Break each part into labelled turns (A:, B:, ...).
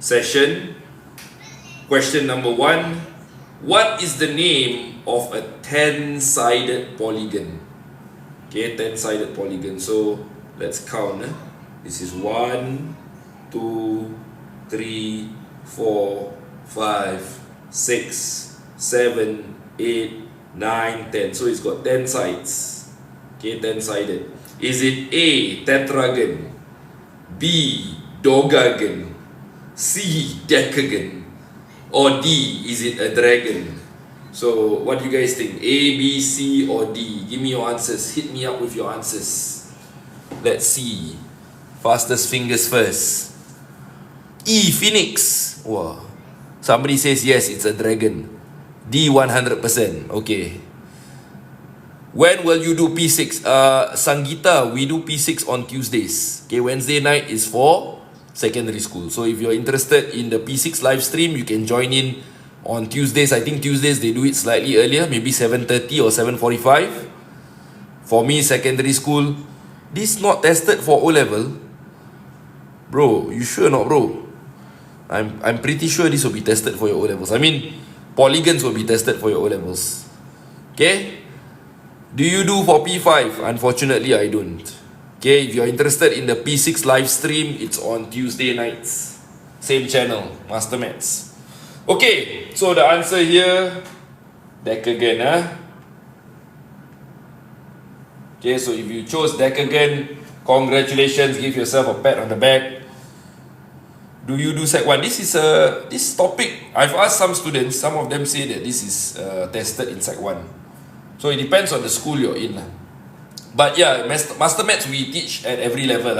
A: session. Question number 1. What is the name of a 10-sided polygon? Okay, 10-sided polygon. So let's count. This is 1, 2, 3, 4, 5, 6, 7, 8, 9, 10. So it's got 10 sides. Okay, 10-sided. Is it A, tetragon, B, dogagon, C, decagon, or D, is it a dragon? So what do you guys think? A, B, C, or D? Give me your answers. Hit me up with your answers. Let's see. Fastest fingers first. E, phoenix. Wow. Somebody says yes, it's a dragon. D, 100%. Okay. When will you do P6? Sangeeta, we do P6 on Tuesdays. Okay, Wednesday night is for secondary school. So if you're interested in the P6 live stream, you can join in on Tuesdays. I think Tuesdays they do it slightly earlier, maybe 7:30 or 7:45. For me, secondary school, this not tested for O-level. Bro, you sure not, bro? I'm pretty sure this will be tested for your O-levels. I mean, polygons will be tested for your O-levels. Okay? Do you do for P5? Unfortunately, I don't. Okay, if you're interested in the P6 live stream, it's on Tuesday nights. Same channel, MasterMaths. Okay, so the answer here, decagon, Okay, so if you chose decagon, congratulations, give yourself a pat on the back. Do you do Sec 1? This topic, I've asked some students, some of them say that this is tested in Sec 1. So it depends on the school you're in. But yeah, MasterMaths we teach at every level.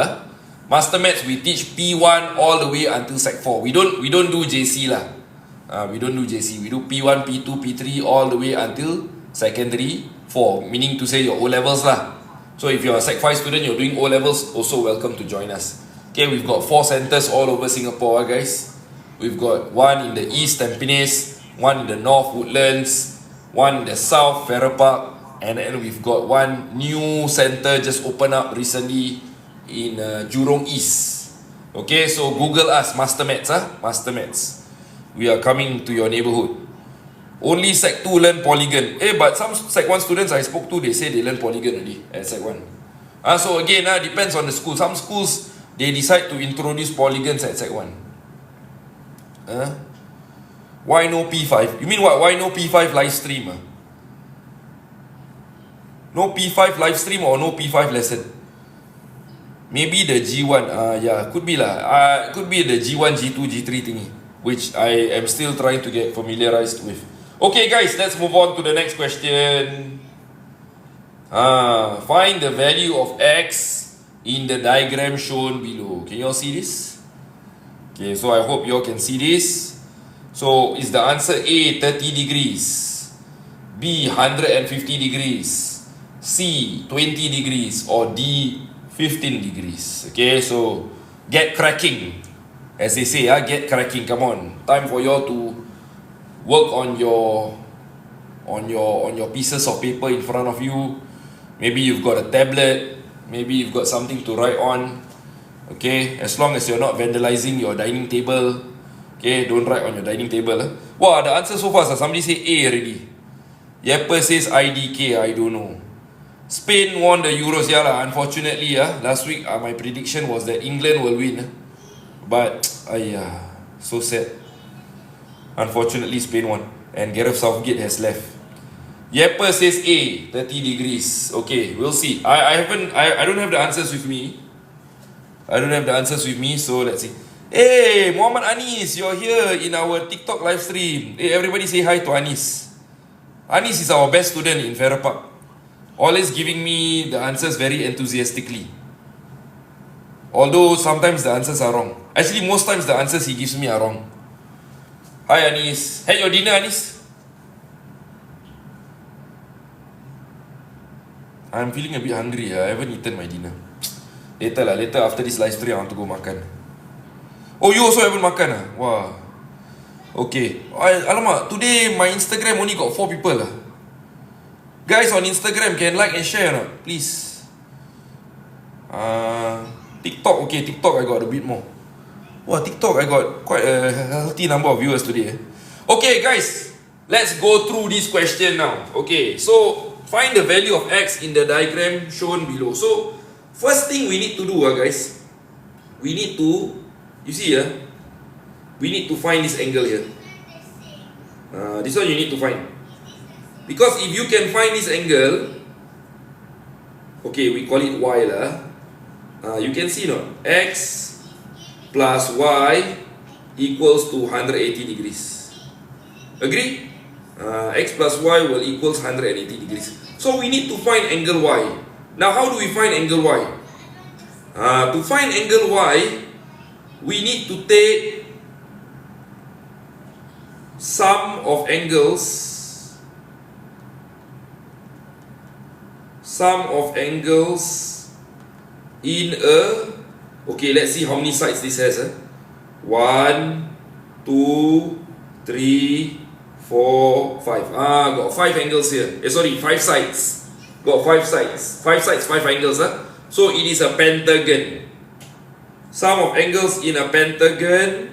A: MasterMaths we teach P1 all the way until Sec 4. We don't do JC . We don't do JC. We do P1, P2, P3 all the way until secondary 4. Meaning to say your O-levels . So if you're a Sec 5 student, you're doing O-levels, also welcome to join us. Okay, we've got 4 centers all over Singapore, guys. We've got one in the east, Tampines, one in the north, Woodlands, one in the south, Farrer Park, and then we've got one new center just opened up recently in Jurong East. Okay, so Google us, MasterMaths, MasterMaths. We are coming to your neighborhood. Only Sec 2 learn Polygon. But some Sec 1 students I spoke to, they say they learn Polygon already at Sec 1. So again, depends on the school. Some schools, they decide to introduce Polygons at Sec 1. Why no P5? You mean what? Why no P5 live stream? No P5 live stream or no P5 lesson? Maybe the G1. Yeah, could be lah. Could be the G1, G2, G3 thingy, which I am still trying to get familiarized with. Okay, guys, let's move on to the next question. Find the value of x in the diagram shown below. Can you all see this? Okay, so I hope you all can see this. So is the answer A, 30 degrees, B, 150 degrees, C, 20 degrees, or D, 15 degrees? Okay, so get cracking. As they say, get cracking. Come on, time for you all to work on your pieces of paper in front of you. Maybe you've got a tablet, maybe you've got something to write on. Okay, as long as you're not vandalizing your dining table. Okay, don't write on your dining table. Wow, the answer so fast. Somebody say A already. Yepper says IDK, I don't know. Spain won the Euros, unfortunately. Last week, my prediction was that England will win. But, so sad. Unfortunately, Spain won. And Gareth Southgate has left. Yepper says A, 30 degrees. Okay, we'll see. I don't have the answers with me. So let's see. Hey, Muhammad Anis, you're here in our TikTok live stream. Hey, everybody say hi to Anis. Anis is our best student in Farrer Park. Always giving me the answers very enthusiastically. Although sometimes the answers are wrong. Actually, most times the answers he gives me are wrong. Hi Anis. Had your dinner, Anis? I'm feeling a bit hungry. I haven't eaten my dinner. Later after this live stream, I want to go makan. Oh, you also haven't makan? Wow. Okay. Alamak, today my Instagram only got 4 people. Guys on Instagram, can like and share or not? Please. TikTok, okay, TikTok I got a bit more. Wow, TikTok, I got quite a healthy number of viewers today. Okay, guys, let's go through this question now. Okay, so find the value of x in the diagram shown below. So, first thing we need to do, guys, we need to, you see, we need to find this angle here. This one you need to find. Because if you can find this angle, okay, we call it y lah. You can see no, x plus y equals to 180 degrees. Agree? X plus y will equals 180 degrees. So we need to find angle y. Now how do we find angle y? To find angle y, we need to take sum of angles in a, okay, let's see how many sides this has. 1, 2, 3, 4, 5. Got 5 angles here. Sorry, 5 sides. Got 5 sides. 5 sides, 5 angles. So it is a pentagon. Sum of angles in a pentagon.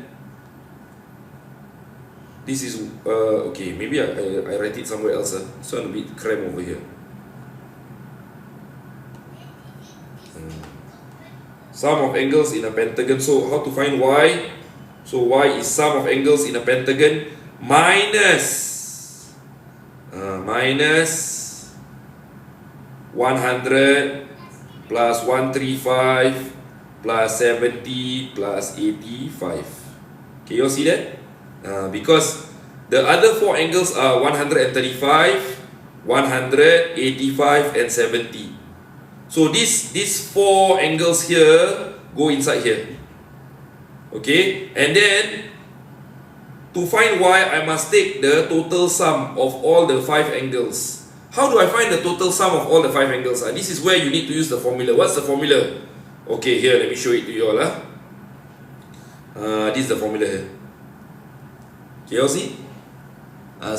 A: This is, okay, maybe I write it somewhere else. This one a bit crammed over here. Sum of angles in a pentagon. So how to find y? So y is sum of angles in a pentagon minus 100 plus 135 plus 70 plus 85. Can you all see that? Because the other 4 angles are 135, 185 and 70. So these 4 angles here go inside here. Okay, and then to find y, I must take the total sum of all the 5 angles. How do I find the total sum of all the 5 angles? This is where you need to use the formula. What's the formula? Okay, here, let me show it to you all. This is the formula here. Can you all see?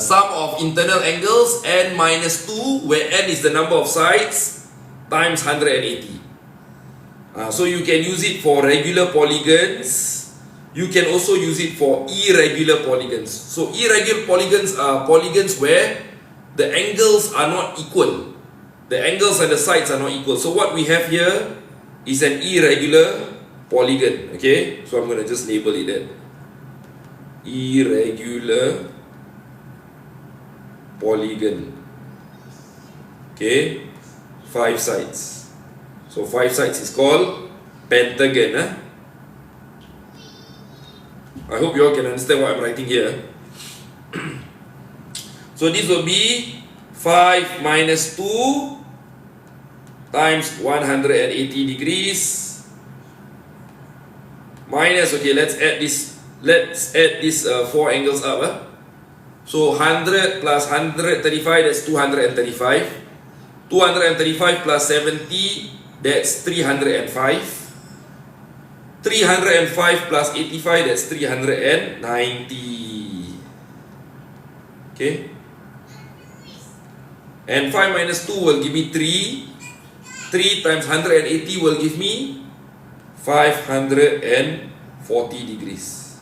A: Sum of internal angles n minus 2, where n is the number of sides, times 180. So you can use it for regular polygons. You can also use it for irregular polygons. So irregular polygons are polygons where the angles are not equal. The angles and the sides are not equal. So what we have here is an irregular polygon. Okay, so I'm going to just label it that. Irregular polygon. Okay, 5 sides. So 5 sides is called pentagon. I hope you all can understand what I'm writing here. So this will be 5 minus 2 times 180 degrees minus, okay, let's add this 4 angles up. So 100 plus 135, that's 235. 235 plus 70, that's 305. 305 plus 85, that's 390. Okay. And 5 minus 2 will give me 3. 3 times 180 will give me 540 degrees.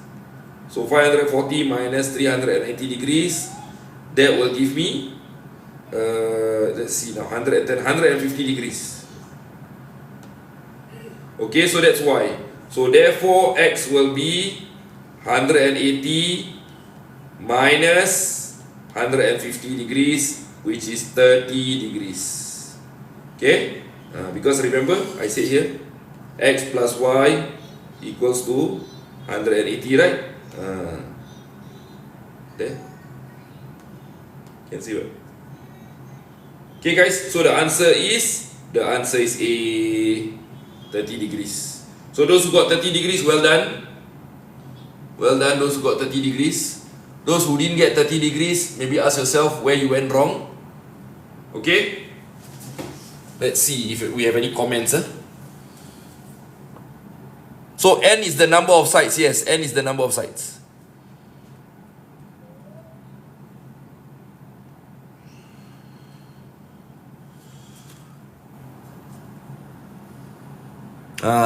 A: So 540 minus 390 degrees, that will give me, let's see now, 110, 150 degrees. Okay, so that's why. So therefore, x will be 180 minus 150 degrees, which is 30 degrees. Okay, because remember, I said here, x plus y equals to 180, right? There. Can see what? Okay guys, so the answer is A, 30 degrees. So those who got 30 degrees, well done. Well done, those who got 30 degrees. Those who didn't get 30 degrees, maybe ask yourself where you went wrong. Okay? Let's see if we have any comments. So n is the number of sides. Yes, n is the number of sides.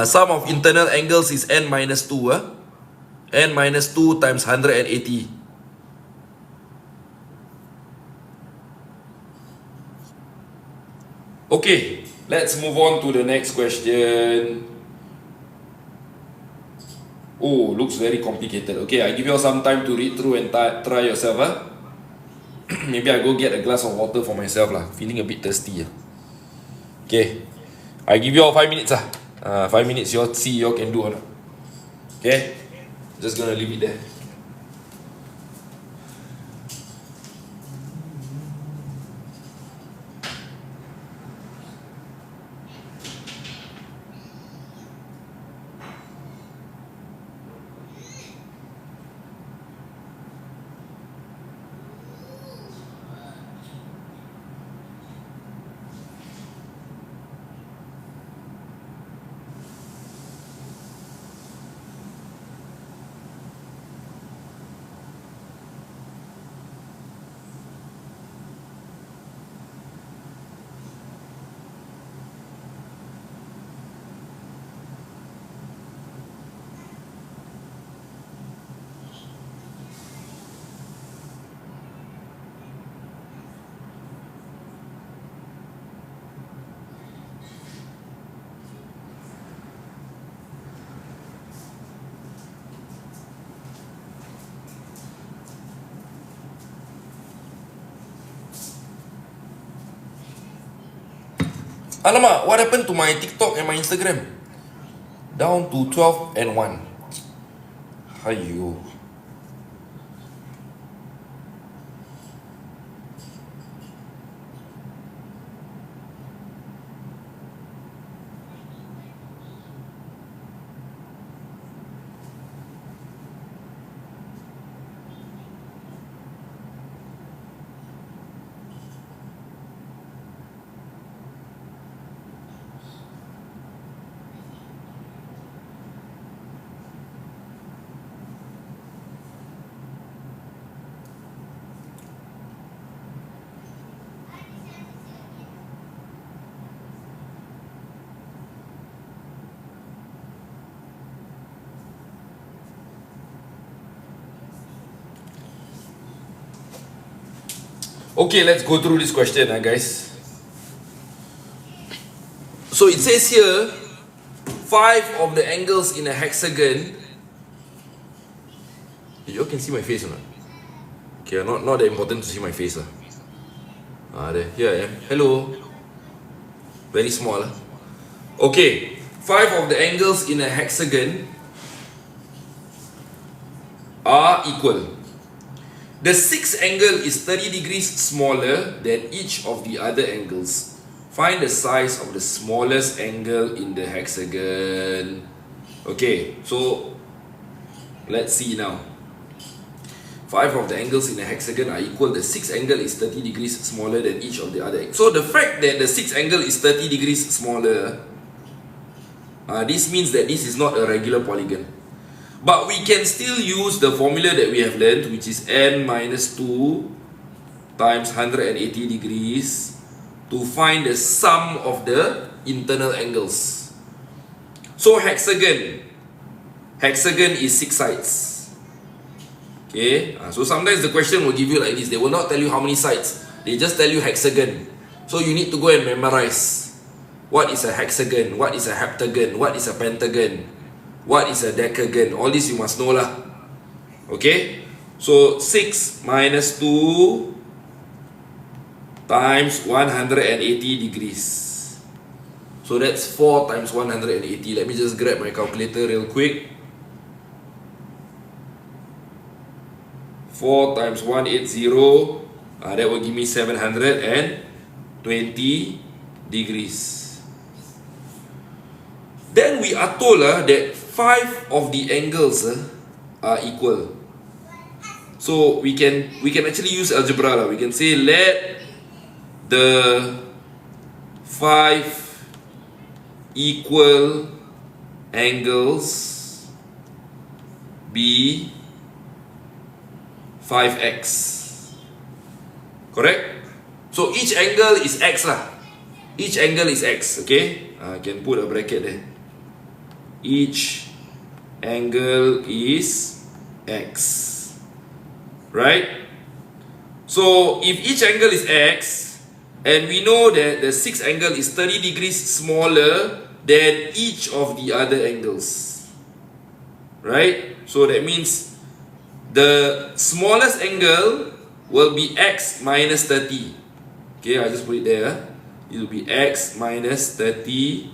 A: Sum of internal angles is n minus 2. n minus 2 times 180. Okay, let's move on to the next question. Oh, looks very complicated. Okay, I give you all some time to read through and try yourself. Maybe I go get a glass of water for myself lah. Feeling a bit thirsty. Okay, I give you all 5 minutes. 5 minutes, you all see you all can do or not. Okay, just gonna leave it there. Alamak, what happened to my TikTok and my Instagram? Down to 12 and 1. Hayo. Okay, let's go through this question, guys. So it says here, 5 of the angles in a hexagon. You all can see my face or not? Okay, not that important to see my face. There, here I am. Hello. Very small. Okay, 5 of the angles in a hexagon are equal. The sixth angle is 30 degrees smaller than each of the other angles. Find the size of the smallest angle in the hexagon. Okay, so let's see now. 5 of the angles in a hexagon are equal. The sixth angle is 30 degrees smaller than each of the other. So the fact that the sixth angle is 30 degrees smaller, this means that this is not a regular polygon. But we can still use the formula that we have learned, which is n minus 2 times 180 degrees to find the sum of the internal angles. So hexagon is 6 sides. Okay, so sometimes the question will give you like this. They will not tell you how many sides. They just tell you hexagon. So you need to go and memorize. What is a hexagon? What is a heptagon? What is a pentagon? What is a decagon? All this you must know lah. Okay, so 6 minus 2 times 180 degrees. So that's 4 times 180. Let me just grab my calculator real quick. 4 times 180, that will give me 720 degrees. Then we are told that 5 of the angles are equal. So we can actually use algebra lah. We can say let the 5 equal angles be 5x. Correct? So each angle is x lah. Each angle is x, okay? I can put a bracket there. Each angle is x. Right? So if each angle is x, and we know that the sixth angle is 30 degrees smaller than each of the other angles. Right? So that means the smallest angle will be x minus 30. Okay, I just put it there. It will be x minus 30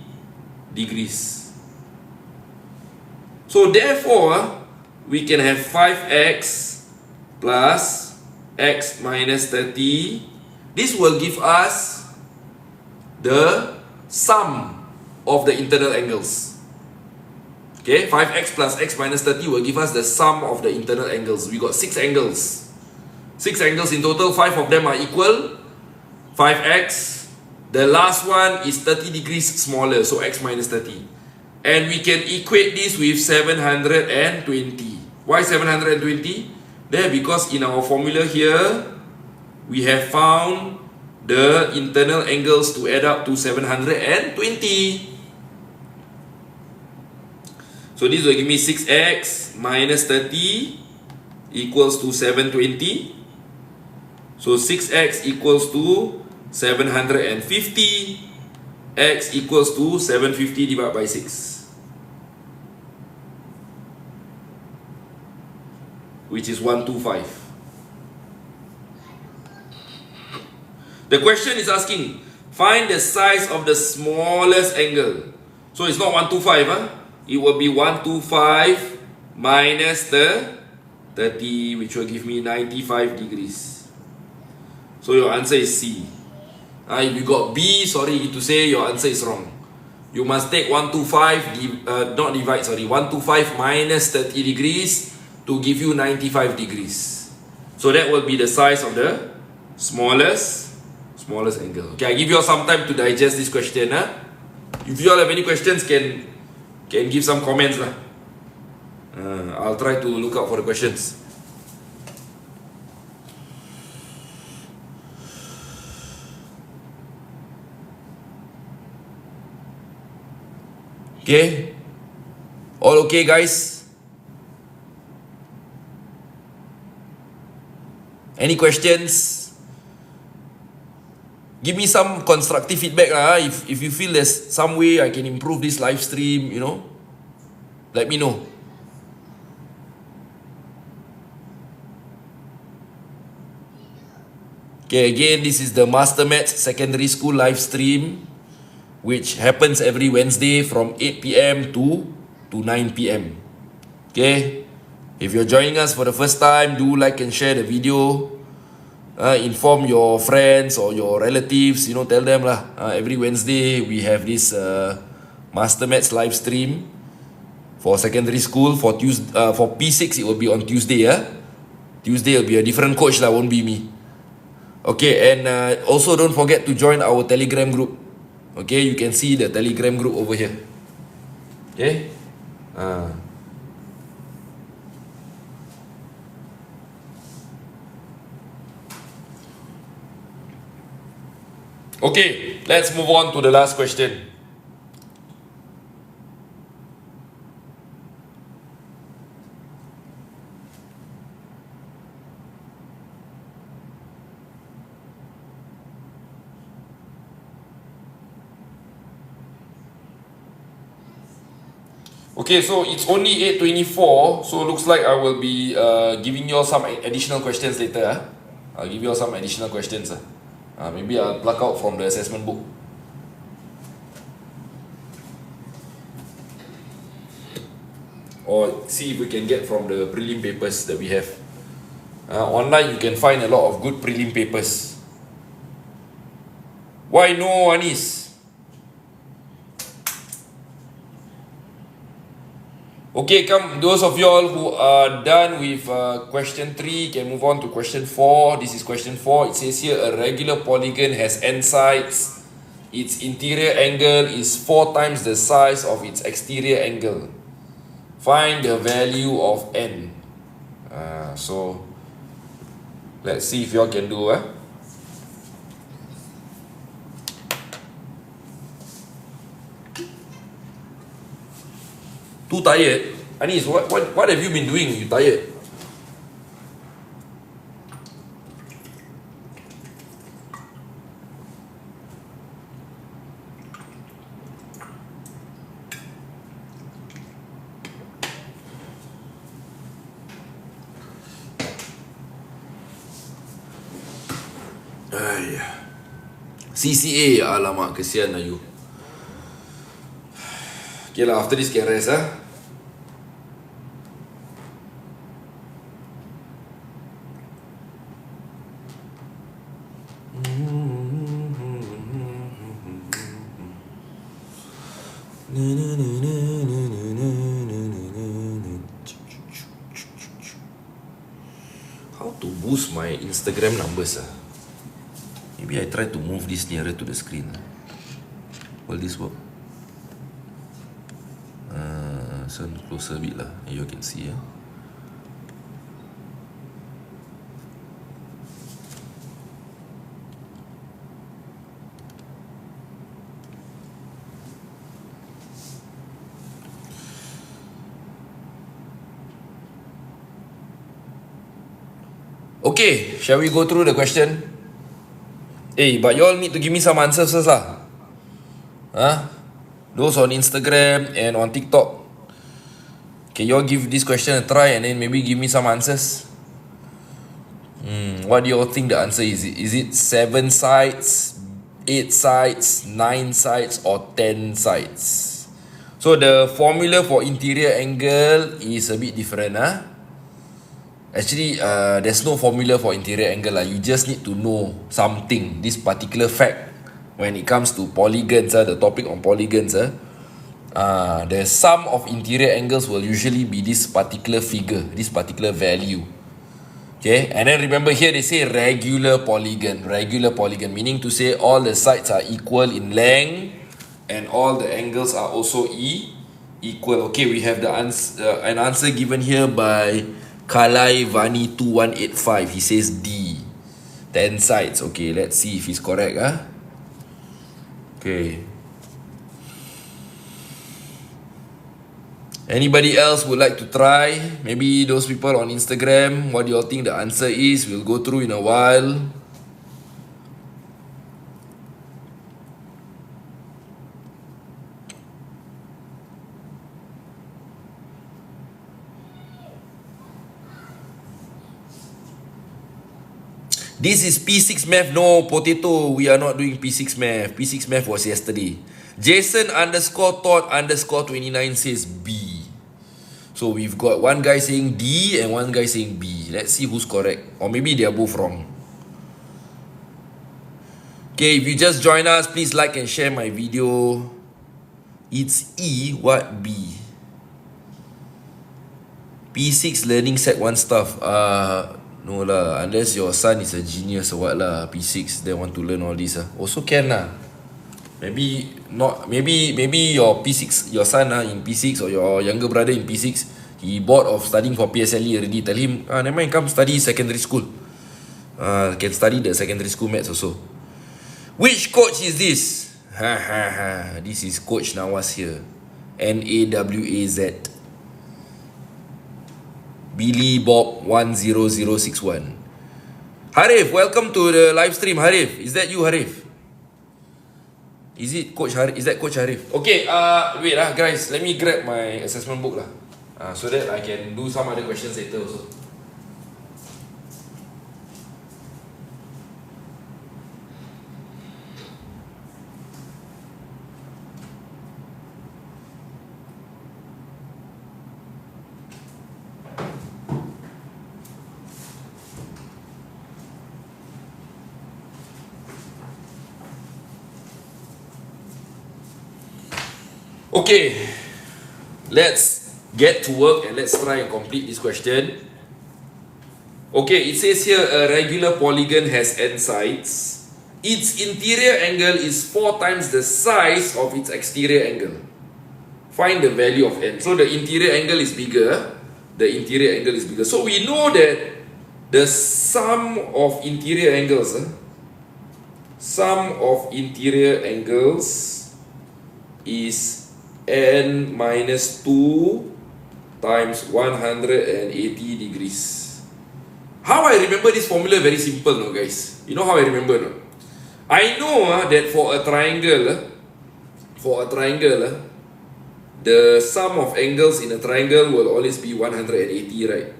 A: degrees. So therefore, we can have 5x plus x minus 30. This will give us the sum of the internal angles. Okay, 5x plus x minus 30 will give us the sum of the internal angles. We got 6 angles. 6 angles in total, 5 of them are equal. 5x. The last one is 30 degrees smaller, so x minus 30. And we can equate this with 720. Why 720? There, because in our formula here, we have found the internal angles to add up to 720. So this will give me 6x minus 30 equals to 720. So 6x equals to 750. X equals to 750 divided by 6, which is 125. The question is asking, find the size of the smallest angle. So it's not 125, huh? It will be 125 minus the 30, which will give me 95 degrees. So your answer is C. If you got B, sorry to say, your answer is wrong. You must take 125, 125 minus 30 degrees to give you 95 degrees. So that will be the size of the smallest angle. Okay, I give you all some time to digest this question. If you all have any questions, can give some comments. I'll try to look out for the questions. Okay, all okay, guys? Any questions? Give me some constructive feedback if you feel there's some way I can improve this live stream, let me know. Okay, again, this is the MasterMaths Secondary School live stream, which happens every Wednesday from 8 p.m. to 9 p.m. Okay, if you're joining us for the first time, do like and share the video. Inform your friends or your relatives, tell them every Wednesday we have this MasterMaths live stream for secondary school. For P6 it will be on Tuesday. Tuesday will be a different coach, won't be me. Okay, and also don't forget to join our Telegram group. Okay, you can see the Telegram group over here. Okay. Okay, let's move on to the last question. Okay, so it's only 8:24, so looks like I will be giving you all some additional questions later. I'll give you all some additional questions. Maybe I'll pluck out from the assessment book. Or see if we can get from the prelim papers that we have. Online you can find a lot of good prelim papers. Why no, Anis? Okay, come, those of y'all who are done with question 3 can move on to question 4. This is question 4. It says here, a regular polygon has n sides. Its interior angle is 4 times the size of its exterior angle. Find the value of n. So, let's see if y'all can do. Too tired? Anis, what have you been doing? You tired? CCA, alamak, kesian lah you. Okay lah, after this can rest ah. How to boost my Instagram numbers ah? Maybe I try to move this nearer to the screen. Will this work? So closer a bit lah, you can see ya. Okay, shall we go through the question? Hey, but you all need to give me some answers first lah. Huh? Those on Instagram and on TikTok. Okay, you all give this question a try and then maybe give me some answers. What do you all think the answer is? Is it 7 sides, 8 sides, 9 sides or 10 sides? So the formula for interior angle is a bit different. Actually, there's no formula for interior angle. You just need to know something, this particular fact. When it comes to polygons, the topic on polygons, the sum of interior angles will usually be this particular figure, this particular value. Okay, and then remember here they say regular polygon, meaning to say all the sides are equal in length and all the angles are also equal. Okay, we have the an answer given here by Kalai Vani 2185. He says D, 10 sides. Okay, let's see if he's correct. Okay. Anybody else would like to try? Maybe those people on Instagram, what do you all think the answer is? We'll go through in a while. This is P6 math. No, potato. We are not doing P6 math. P6 math was yesterday. Jason _ thought _ 29 says B. So we've got one guy saying D and one guy saying B. Let's see who's correct. Or maybe they are both wrong. Okay, if you just join us, please like and share my video. It's E, what B? P6 learning set 1 stuff. No lah, unless your son is a genius or what lah, P6, they want to learn all this also can lah. Maybe not, maybe your P6, your son in P6 or your younger brother in P6, he bored of studying for PSLE already. Tell him, never mind, come study secondary school. Can study the secondary school maths also. Which coach is this? This is Coach Nawas here. NAWAZ. Billy Bob 10061. Harif, welcome to the live stream. Harif, is that you, Harif? Is it Coach Harif? Is that Coach Harif? Okay, wait guys, let me grab my assessment book so that I can do some other questions later also. Okay, let's get to work and let's try and complete this question. Okay, it says here a regular polygon has n sides. Its interior angle is 4 times the size of its exterior angle. Find the value of n. So the interior angle is bigger. So we know that the sum of interior angles is n minus 2 times 180 degrees. How I remember this formula? Very simple, no guys. You know how I remember, no? I know that for a triangle, the sum of angles in a triangle will always be 180, right?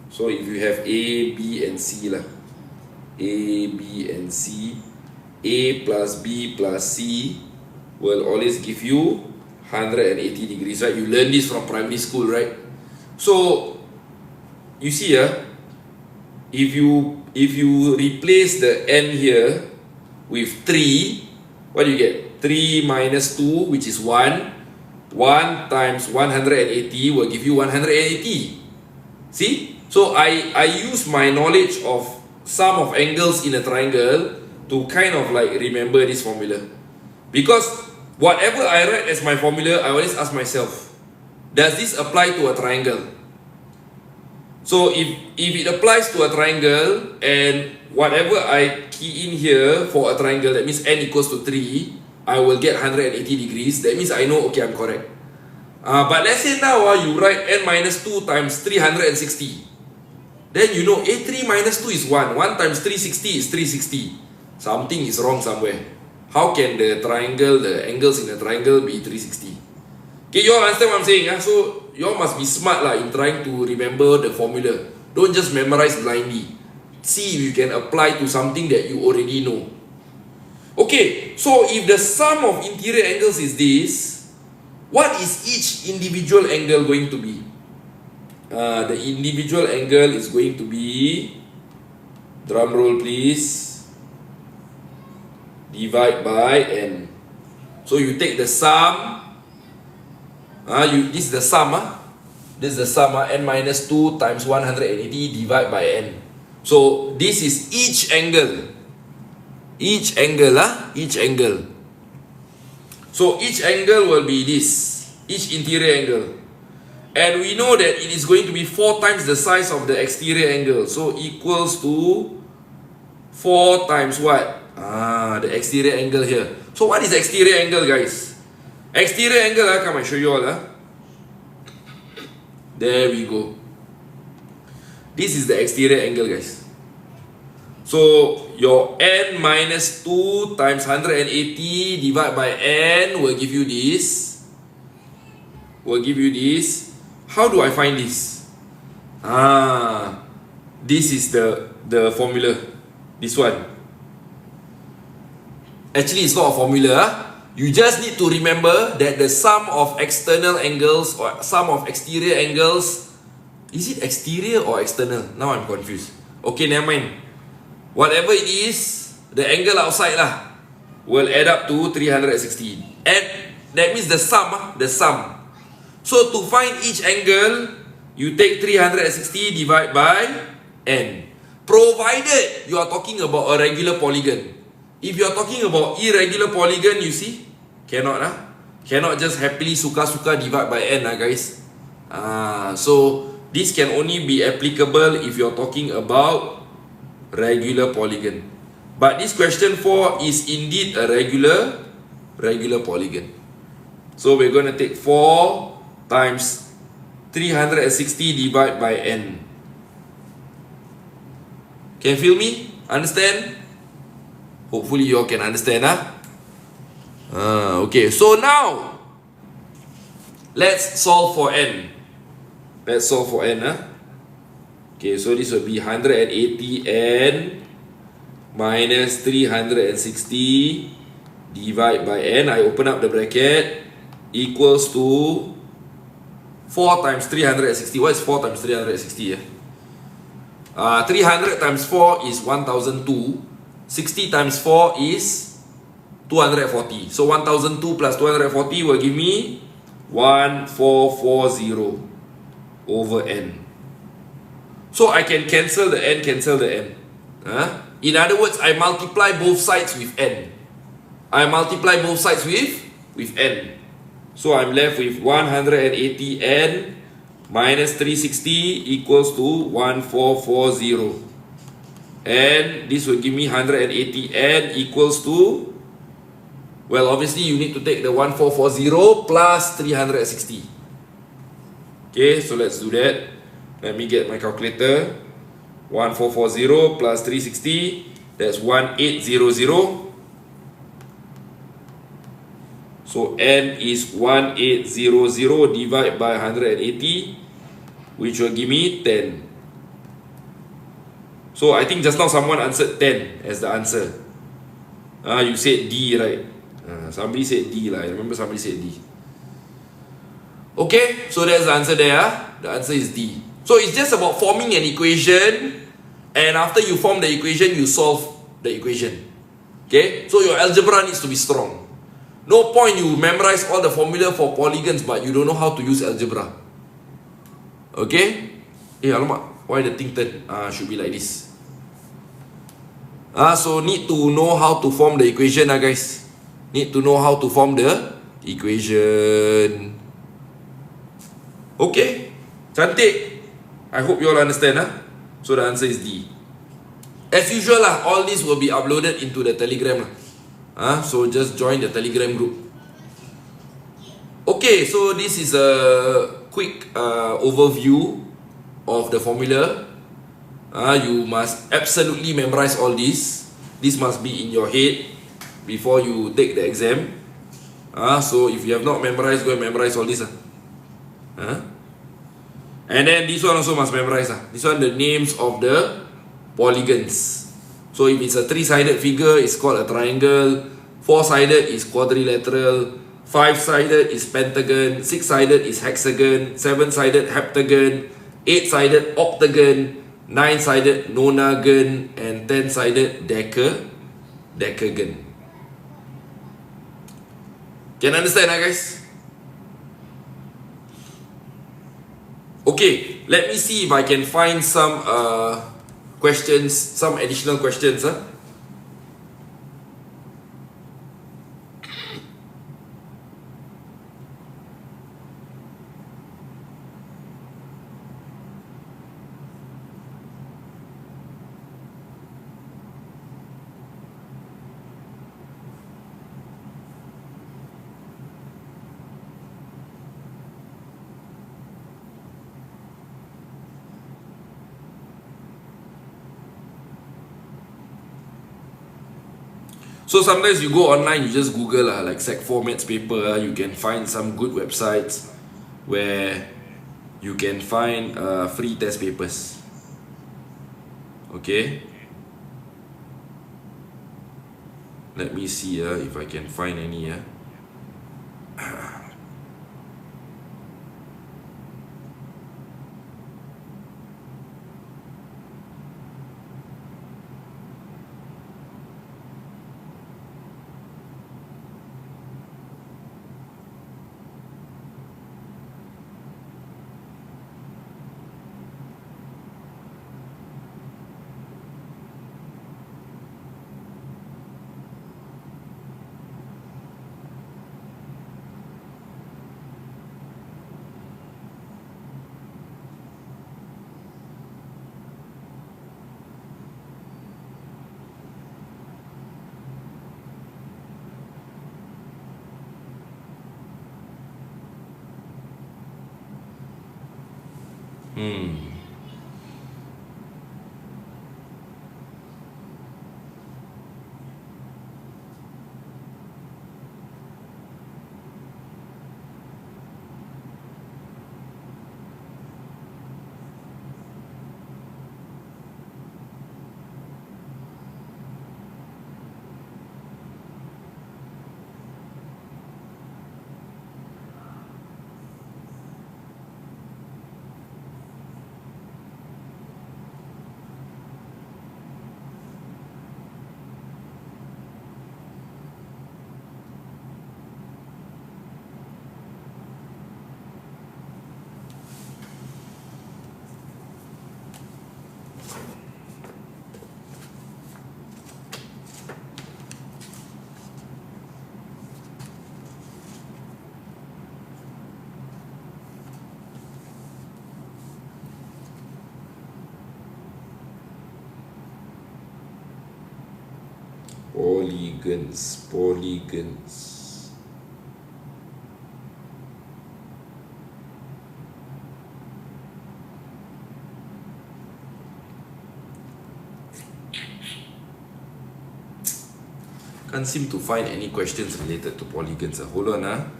A: So if you have A, B and C A, B, and C, A plus B plus C will always give you 180 degrees, right? You learn this from primary school, right? So you see, if you replace the n here with 3, what do you get? 3 minus 2, which is 1. 1 times 180 will give you 180. See? So I use my knowledge of sum of angles in a triangle to kind of like remember this formula. Because whatever I write as my formula, I always ask myself, does this apply to a triangle? So if it applies to a triangle and whatever I key in here for a triangle, that means n equals to 3, I will get 180 degrees. That means I know, okay, I'm correct. But let's say now you write n minus 2 times 360. Then you know A3 minus 2 is 1. 1 times 360 is 360. Something is wrong somewhere. How can the angles in the triangle be 360? Okay, you all understand what I'm saying? So you all must be smart in trying to remember the formula. Don't just memorize blindly. See if you can apply to something that you already know. Okay, so if the sum of interior angles is this, what is each individual angle going to be? The individual angle is going to be, drum roll please, divide by n. So you take the sum, this is the sum, this is the sum, n minus 2 times 180 divide by n. So this is each angle. Each angle. So each angle will be this, each interior angle. And we know that it is going to be 4 times the size of the exterior angle. So equals to 4 times what? The exterior angle here. So what is the exterior angle, guys? Exterior angle, come I show you all. There we go. This is the exterior angle, guys. So your n minus 2 times 180 divided by n will give you this. How do I find this? This is the formula. This one. Actually, it's not a formula. You just need to remember that the sum of external angles or sum of exterior angles, is it exterior or external? Now I'm confused. Okay, never mind. Whatever it is, the angle outside will add up to 360. And that means the sum. So to find each angle, you take 360 divided by n. Provided you are talking about a regular polygon. If you are talking about irregular polygon, you see, cannot just happily suka-suka divide by n guys. So this can only be applicable if you are talking about regular polygon. But this question 4 is indeed a regular polygon. So we're going to take 4 times 360 divided by n. Can you feel me? Understand? Hopefully you all can understand. Okay, so now let's solve for n. Okay, so this will be 180n minus 360 divided by n. I open up the bracket, equals to 4 times 360. What is 4 times 360? 300 times 4 is 1002. 60 times 4 is 240. So 1002 plus 240 will give me 1440 over n. So I can cancel the n. In other words, I multiply both sides with n. With n. So I'm left with 180n minus 360 equals to 1440. And this will give me 180n equals to, well, obviously you need to take the 1440 plus 360. Okay, so let's do that. Let me get my calculator. 1440 plus 360, that's 1800. So n is 1800 divided by 180, which will give me 10. So I think just now someone answered 10 as the answer. You said D, right? Somebody said D lah. I remember somebody said D. Okay, so that's the answer there. The answer is D. So it's just about forming an equation, and after you form the equation, you solve the equation. Okay, so your algebra needs to be strong. No point you memorize all the formula for polygons, but you don't know how to use algebra. Okay? Alamak, why the thing turn? Should be like this. So need to know how to form the equation, guys. Need to know how to form the equation. Okay, cantik. I hope you all understand. So the answer is D. As usual all this will be uploaded into the Telegram. So just join the Telegram group. Okay, so this is a quick overview of the formula. You must absolutely memorize all this. This must be in your head before you take the exam. So if you have not memorized, go and memorize all this. And then this one also must memorize. This one, the names of the polygons. So if it's a 3-sided figure, it's called a triangle. 4-sided is quadrilateral. 5-sided is pentagon. 6-sided is hexagon. 7-sided heptagon. 8-sided octagon. 9-sided nonagon. And 10-sided decagon. Can understand, guys? Okay, let me see if I can find some questions, some additional questions. So sometimes you go online, you just Google like Sec 4 Maths paper, you can find some good websites where you can find free test papers. Okay, let me see if I can find any. Polygons. Can't seem to find any questions related to polygons. Hold on,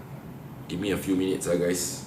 A: give me a few minutes, guys.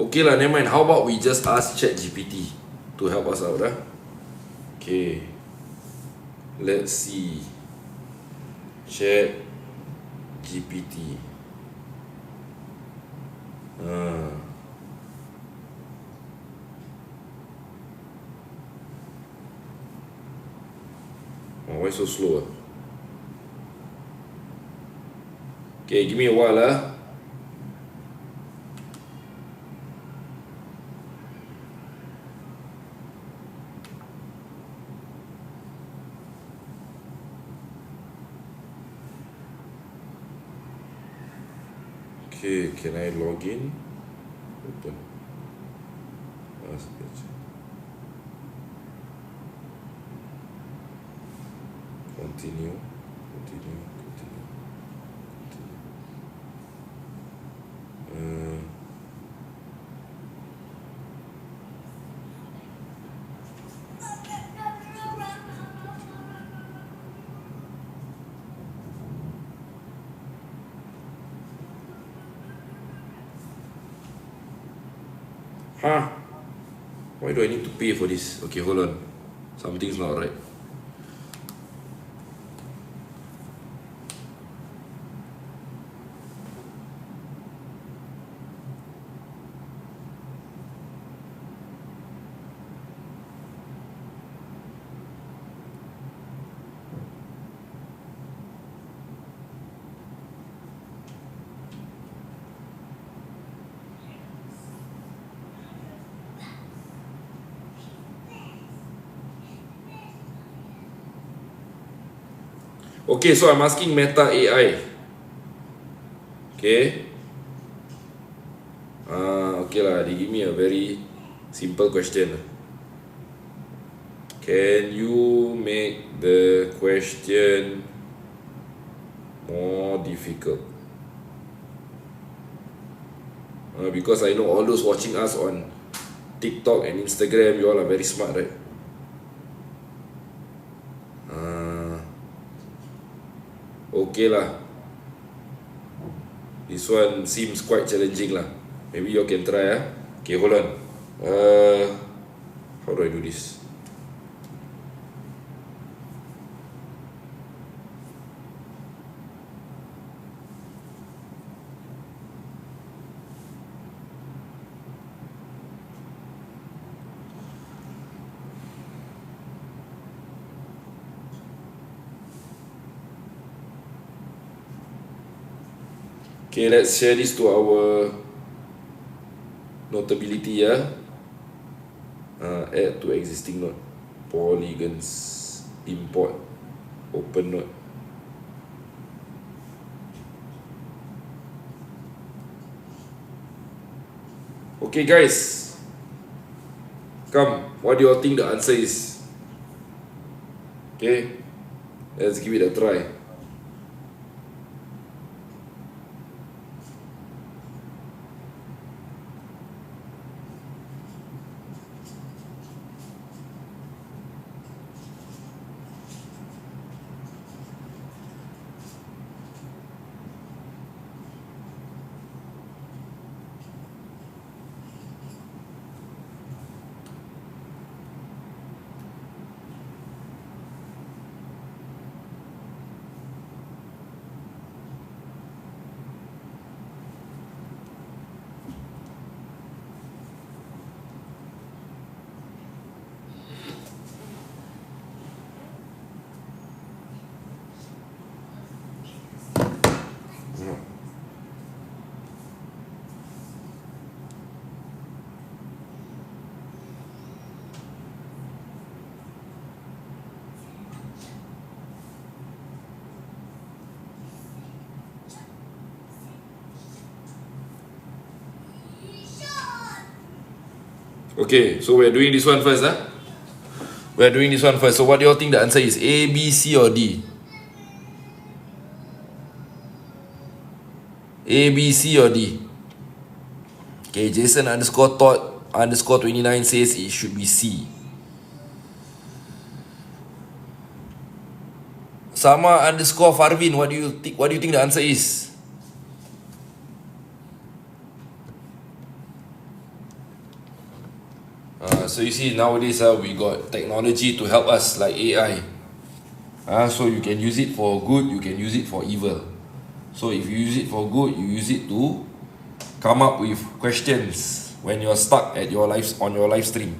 A: Okay lah, never mind. How about we just ask ChatGPT to help us out, huh? Okay. Let's see. ChatGPT. Oh, why so slow? Okay, give me a while. Okay, can I log in? Open. Continue. Huh? Why do I need to pay for this? Okay, hold on. Something's not right. Okay, so I'm asking Meta AI. Okay. Okay lah, they give me a very simple question. Can you make the question more difficult? Because I know all those watching us on TikTok and Instagram, you all are very smart, right? Okay lah. This one seems quite challenging lah. Maybe you can try. Okay, hold on. How do I do this? Okay, let's share this to our notability. Add to existing note. Polygons. Import. Open note. Okay guys, come, what do you all think the answer is? Okay, let's give it a try. Okay, so we're doing this one first. We're doing this one first. So what do you all think the answer is? A, B, C or D? A, B, C or D? Okay, Jason underscore thought underscore 29 says it should be C. Sama underscore Farvin, what do you think the answer is? So you see nowadays we got technology to help us like AI. So you can use it for good, you can use it for evil. So if you use it for good, you use it to come up with questions when you're stuck at your on your live stream.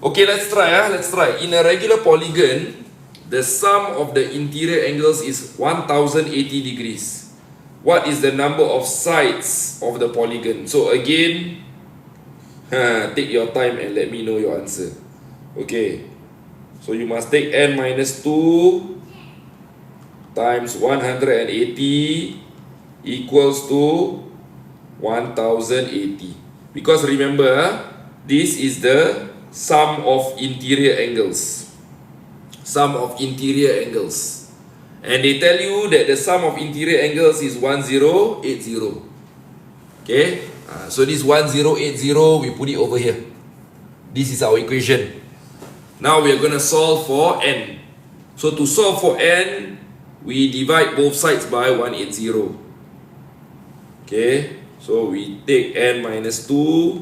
A: Okay, let's try. Let's try. In a regular polygon, the sum of the interior angles is 1080 degrees. What is the number of sides of the polygon? So again, take your time and let me know your answer. Okay, so you must take n minus 2 times 180 equals to 1080. Because remember, this is the sum of interior angles. Sum of interior angles. And they tell you that the sum of interior angles is 1080. Okay, so this 1080, we put it over here. This is our equation. Now we are going to solve for n. So to solve for n, we divide both sides by 180. Okay, so we take n minus 2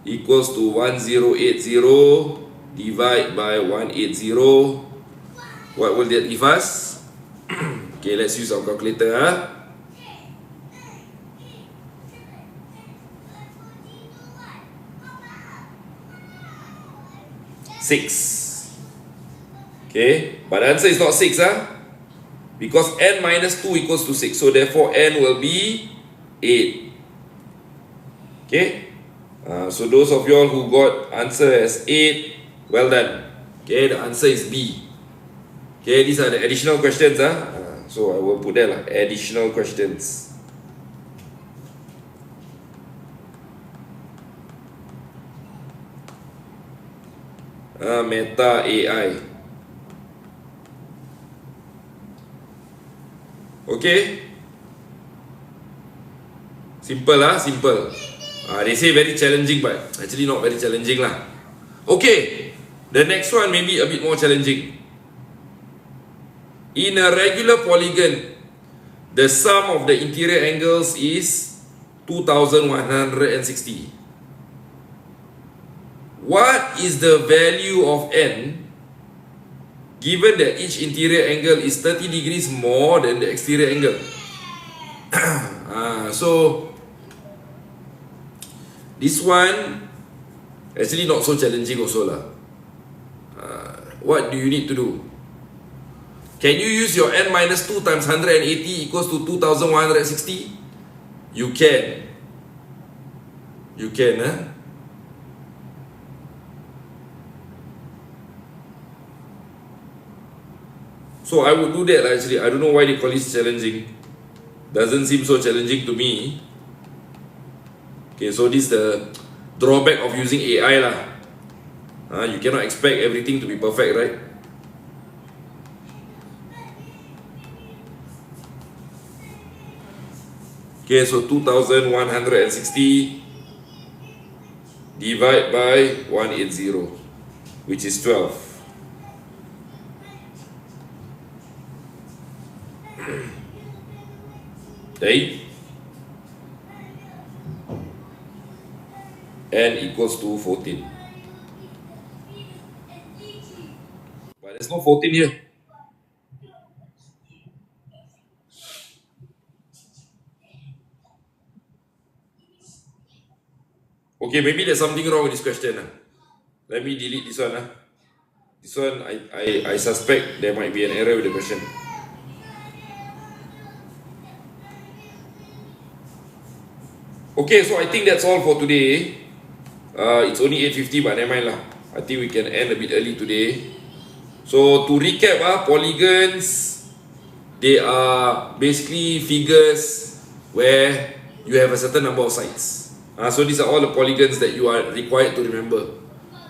A: equals to 1080 divide by 180. What will that give us? Okay, let's use our calculator. 6. Okay, but the answer is not 6, because n minus 2 equals to 6. So therefore n will be 8. Okay, so those of you all who got answer as 8, well done. Okay, the answer is B. Okay, these are the additional questions. So I will put there additional questions. Meta AI. Okay, simple simple. They say very challenging, but actually not very challenging lah. Okay, the next one may be a bit more challenging. In a regular polygon, the sum of the interior angles is 2160. What is the value of n given that each interior angle is 30 degrees more than the exterior angle? So this one actually not so challenging also lah. What do you need to do? Can you use your n minus 2 times 180 equals to 2160? You can. You can, So I would do that actually. I don't know why they call it challenging. Doesn't seem so challenging to me. Okay, so this is the drawback of using AI lah. You cannot expect everything to be perfect, right? Okay, so 2160 divide by 180, which is 12. Okay. N equals to 14. But there's no 14 here. Okay, maybe there's something wrong with this question. Let me delete this one. This one, I suspect there might be an error with the question. Okay, so I think that's all for today. It's only 8:50, but never mind lah. I think we can end a bit early today. So to recap, polygons, they are basically figures where you have a certain number of sides. So these are all the polygons that you are required to remember.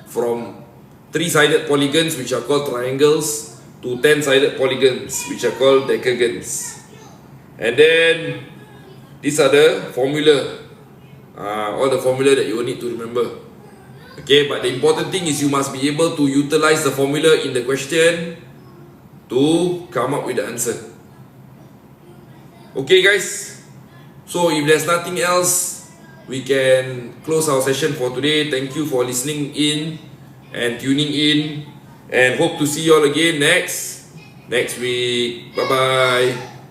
A: From 3-sided polygons, which are called triangles, to 10-sided polygons, which are called decagons. And then these are the formula. All the formula that you will need to remember. Okay, but the important thing is you must be able to utilize the formula in the question to come up with the answer. Okay guys, So if there's nothing else, we can close our session for today. Thank you for listening in and tuning in, and hope to see you all again next week. Bye bye.